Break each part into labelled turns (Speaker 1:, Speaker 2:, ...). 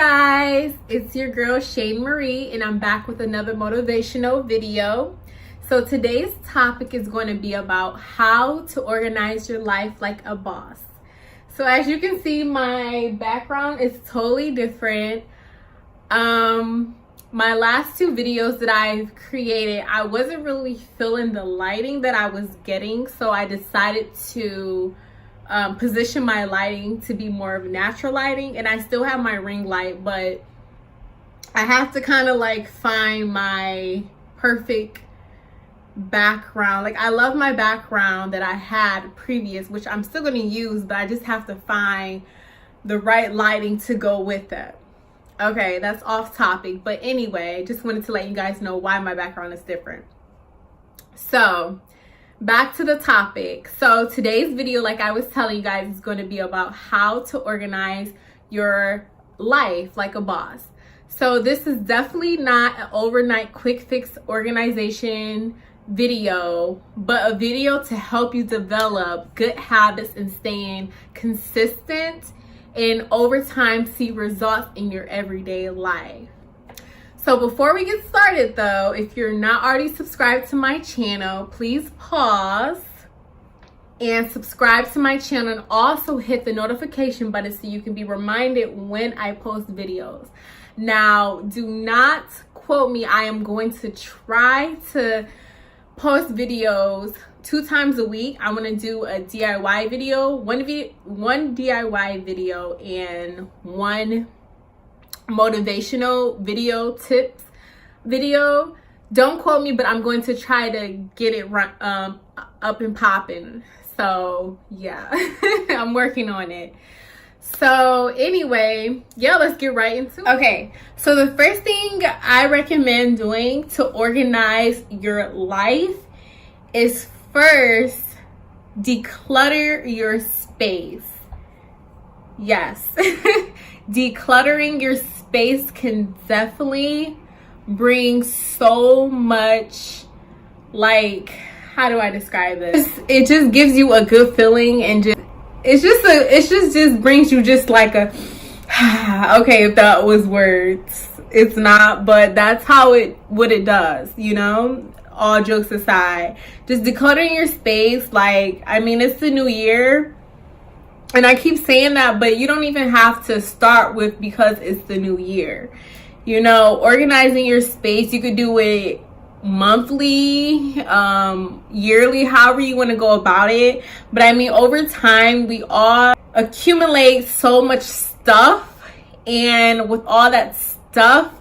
Speaker 1: guys, it's your girl Shane Marie, and I'm back with another motivational video. So today's topic is going to be about how to organize your life like a boss. So as you can see, my background is totally different. My last two videos that I've created, I wasn't really feeling the lighting that I was getting, so I decided to position my lighting to be more of natural lighting, and I still have my ring light, but I have to kind of like find my perfect background. Like, I love my background that I had previous, which I'm still going to use, but I just have to find the right lighting to go with it. Okay, that's off topic, but anyway, just wanted to let you guys know why my background is different. So back to the topic. So today's video, like I was telling you guys, is going to be about how to organize your life like a boss. So this is definitely not an overnight quick fix organization video, but a video to help you develop good habits and staying consistent, and over time see results in your everyday life. So before we get started though, if you're not already subscribed to my channel, please pause and subscribe to my channel, and also hit the notification button so you can be reminded when I post videos. Now, do not quote me. I am going to try to post videos 2 times a week. I'm going to do a DIY video, one DIY video, and one motivational video tips video. Don't quote me, but I'm going to try to get it up and popping. So yeah, I'm working on it. So anyway, yeah, let's get right into it. Okay, so the first thing I recommend doing to organize your life is first declutter your space. Yes. Decluttering your space can definitely bring so much, like, how do I describe this? It just gives you a good feeling, and just brings you just like a okay, if that was words, it's not, but that's what it does, you know. All jokes aside, just decluttering your space. Like, I mean, it's the new year, and I keep saying that, but you don't even have to start with because it's the new year. You know, organizing your space, you could do it monthly, yearly, however you want to go about it. But I mean, over time, we all accumulate so much stuff, and with all that stuff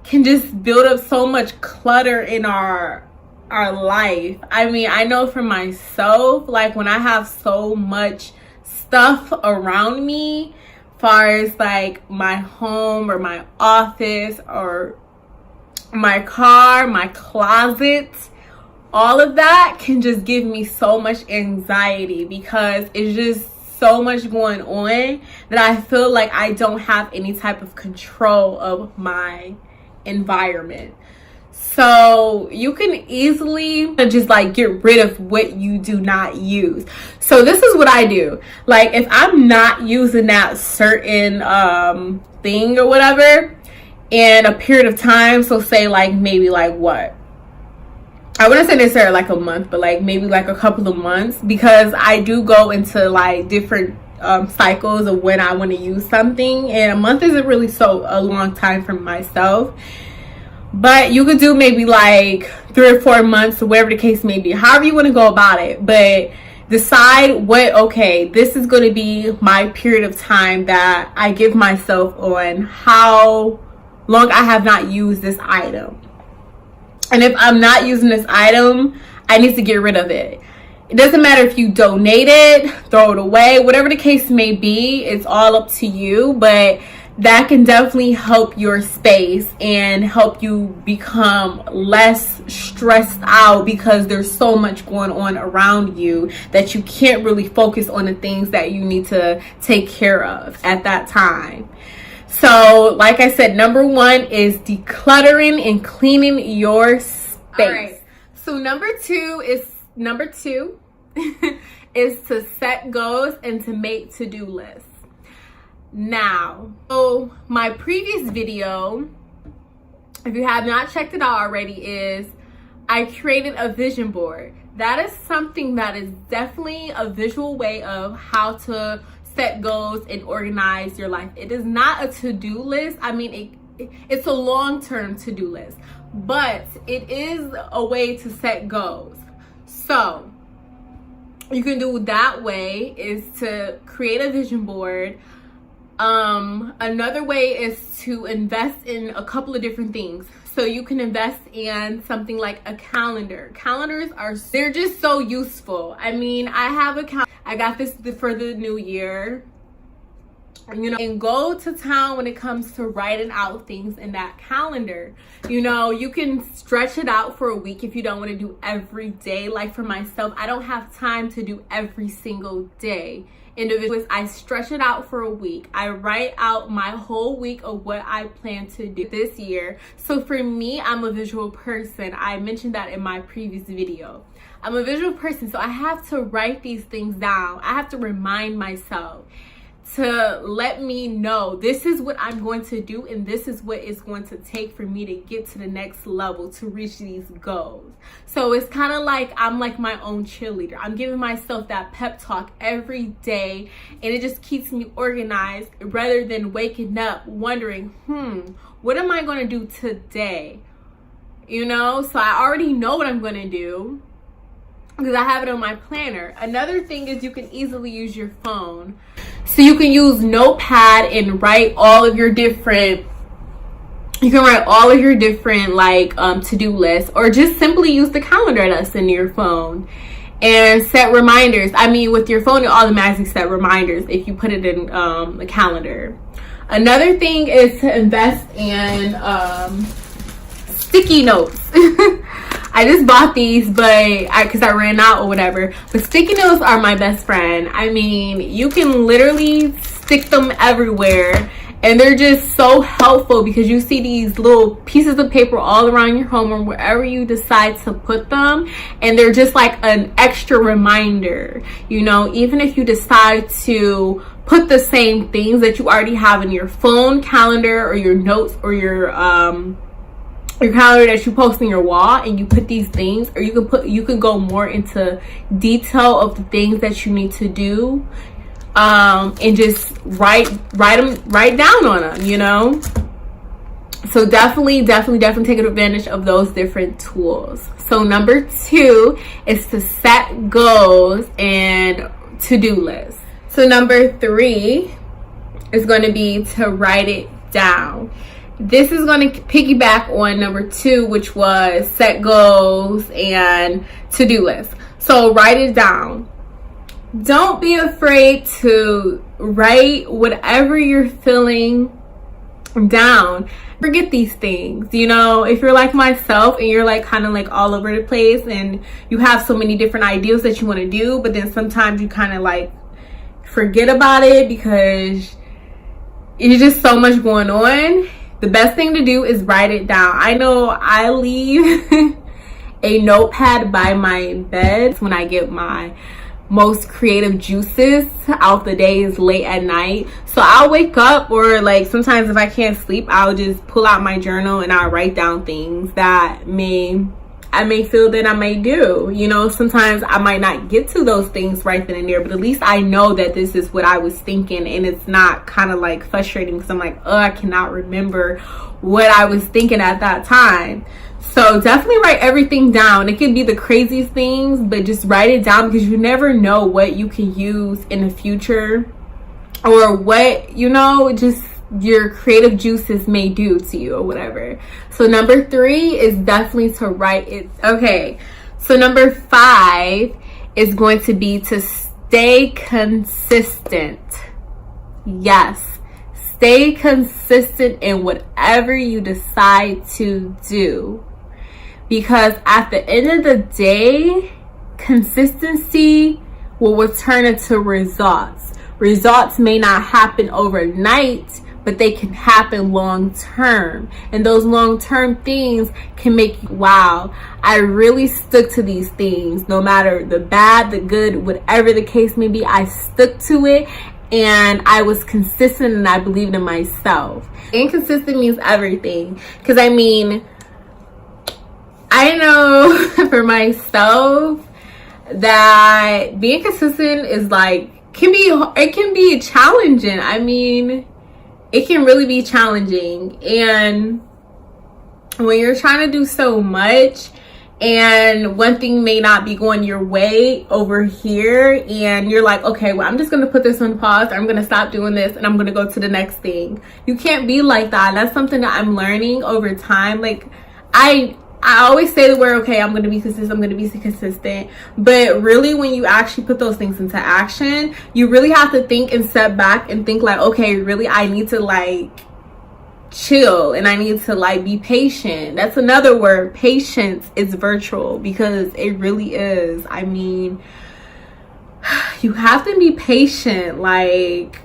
Speaker 1: can just build up so much clutter in our life. I mean, I know for myself, like, when I have so much stuff around me, far as like my home or my office or my car, my closet, all of that can just give me so much anxiety, because it's just so much going on that I feel like I don't have any type of control of my environment. So you can easily just like get rid of what you do not use. So this is what I do. Like, if I'm not using that certain thing or whatever in a period of time, so say like maybe like what, I wouldn't say necessarily like a month, but like maybe like a couple of months, because I do go into like different cycles of when I want to use something, and a month isn't really a long time for myself. But you could do maybe like 3 or 4 months, or whatever the case may be, however you want to go about it. But decide okay, this is going to be my period of time that I give myself on how long I have not used this item. And if I'm not using this item, I need to get rid of it. It doesn't matter if you donate it, throw it away, whatever the case may be, it's all up to you. But that can definitely help your space and help you become less stressed out, because there's so much going on around you that you can't really focus on the things that you need to take care of at that time. So like I said, number 1 is decluttering and cleaning your space. All right. So number two is to set goals and to make to-do lists. now. So my previous video, if you have not checked it out already, is I created a vision board. That is something that is definitely a visual way of how to set goals and organize your life. It is not a to-do list. I mean, it's a long-term to-do list, but it is a way to set goals. So you can do that way is to create a vision board. Another way is to invest in a couple of different things. So you can invest in something like a calendar. Calendars they're just so useful. I mean, I have a calendar. I got this for the new year. You know, and go to town when it comes to writing out things in that calendar. You know, you can stretch it out for a week if you don't want to do every day. Like for myself, I don't have time to do every single day. Individuals, I stretch it out for a week. I write out my whole week of what I plan to do this year. So for me, I'm a visual person. I mentioned that in my previous video. I'm a visual person, so I have to write these things down. I have to remind myself to let me know this is what I'm going to do, and this is what it's going to take for me to get to the next level to reach these goals. So it's kind of like I'm like my own cheerleader. I'm giving myself that pep talk every day, and it just keeps me organized rather than waking up wondering, what am I going to do today? You know, so I already know what I'm going to do because I have it on my planner. Another thing is you can easily use your phone. So you can use Notepad and write all of your different, like to-do lists, or just simply use the calendar that's in your phone and set reminders. I mean, with your phone, it automatically set reminders if you put it in the calendar. Another thing is to invest in sticky notes. I just bought these, because I ran out or whatever. But sticky notes are my best friend. I mean, you can literally stick them everywhere, and they're just so helpful because you see these little pieces of paper all around your home or wherever you decide to put them, and they're just like an extra reminder. You know, even if you decide to put the same things that you already have in your phone calendar or your notes or your calendar that you post on your wall, and you put these things, or you can go more into detail of the things that you need to do, and just write down on them, you know. So definitely take advantage of those different tools. So number 2 is to set goals and to-do lists. So number 3 is going to be to write it down. This is going to piggyback on number 2, which was set goals and to-do lists. So write it down. Don't be afraid to write whatever you're feeling down. Forget these things. You know, if you're like myself and you're like kind of like all over the place and you have so many different ideas that you want to do, but then sometimes you kind of like forget about it because it's just so much going on. The best thing to do is write it down. I know I leave a notepad by my bed when I get my most creative juices out the days late at night. So I'll wake up, or like sometimes if I can't sleep, I'll just pull out my journal and I'll write down things that I may feel that I may do. You know, sometimes I might not get to those things right then and there, but at least I know that this is what I was thinking, and it's not kind of like frustrating because I'm like, oh, I cannot remember what I was thinking at that time. So definitely write everything down. It could be the craziest things, but just write it down because you never know what you can use in the future, or what, you know, just your creative juices may do to you or whatever. So number 3 is definitely to write it. Okay, so number 5 is going to be to stay consistent. Yes, stay consistent in whatever you decide to do, because at the end of the day, consistency will return into results. Results may not happen overnight, but they can happen long term. And those long term things can make you, wow, I really stuck to these things. No matter the bad, the good, whatever the case may be, I stuck to it. and I was consistent and I believed in myself. Inconsistent means everything, because I mean, I know for myself that being consistent is like, it can be challenging. I mean, it can really be challenging. And when you're trying to do so much and one thing may not be going your way over here, and you're like, okay, well, I'm just gonna put this on pause, I'm gonna stop doing this, and I'm gonna go to the next thing. You can't be like that. That's something that I'm learning over time. Like, I always say the word, okay, I'm gonna be consistent, I'm gonna be consistent, but really when you actually put those things into action, you really have to think and step back and think like, okay, really, I need to like chill, and I need to like be patient. That's another word. Patience is virtual, because it really is. I mean, you have to be patient. Like,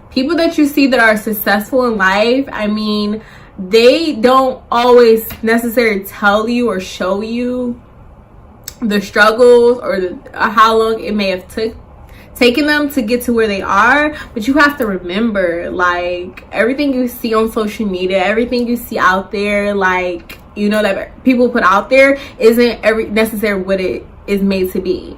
Speaker 1: people that you see that are successful in life, I mean, they don't always necessarily tell you or show you the struggles or how long it may have taken them to get to where they are. But you have to remember, like, everything you see on social media, everything you see out there, like, you know, that people put out there isn't necessarily what it is made to be.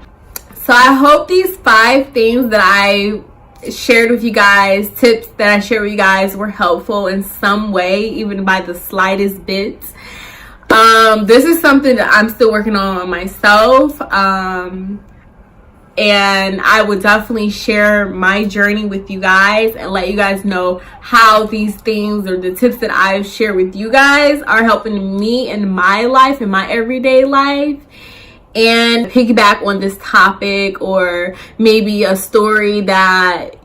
Speaker 1: So I hope these 5 things that I shared with you guys, tips that I shared with you guys, were helpful in some way, even by the slightest bit. This is something that I'm still working on myself. And I would definitely share my journey with you guys and let you guys know how these things or the tips that I've shared with you guys are helping me in my life, in my everyday life. And piggyback on this topic, or maybe a story that,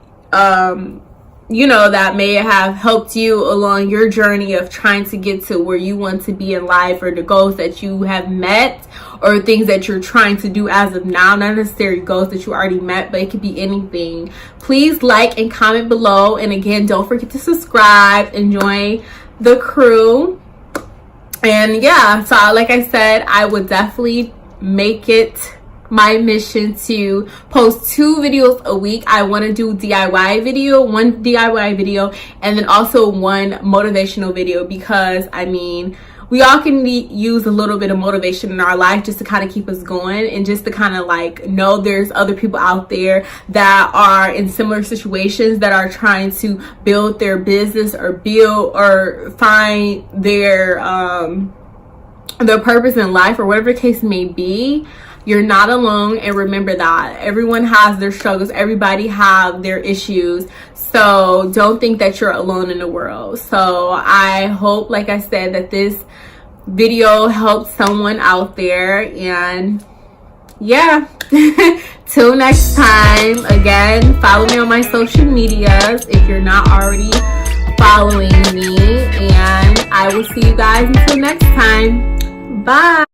Speaker 1: you know, that may have helped you along your journey of trying to get to where you want to be in life, or the goals that you have met, or things that you're trying to do as of now, not necessarily goals that you already met, but it could be anything. Please like and comment below. And again, don't forget to subscribe and join the crew. And yeah, so like I said, I would definitely make it my mission to post 2 videos a week. I want to do one DIY video, and then also one motivational video, because I mean, we all can use a little bit of motivation in our life just to kind of keep us going, and just to kind of like know there's other people out there that are in similar situations, that are trying to build their business or find their purpose in life, or whatever the case may be. You're not alone, and remember that everyone has their struggles, everybody have their issues, so don't think that you're alone in the world. So I hope, like I said, that this video helps someone out there. And yeah, till next time, again, follow me on my social medias if you're not already following me, and I will see you guys until next time. Bye.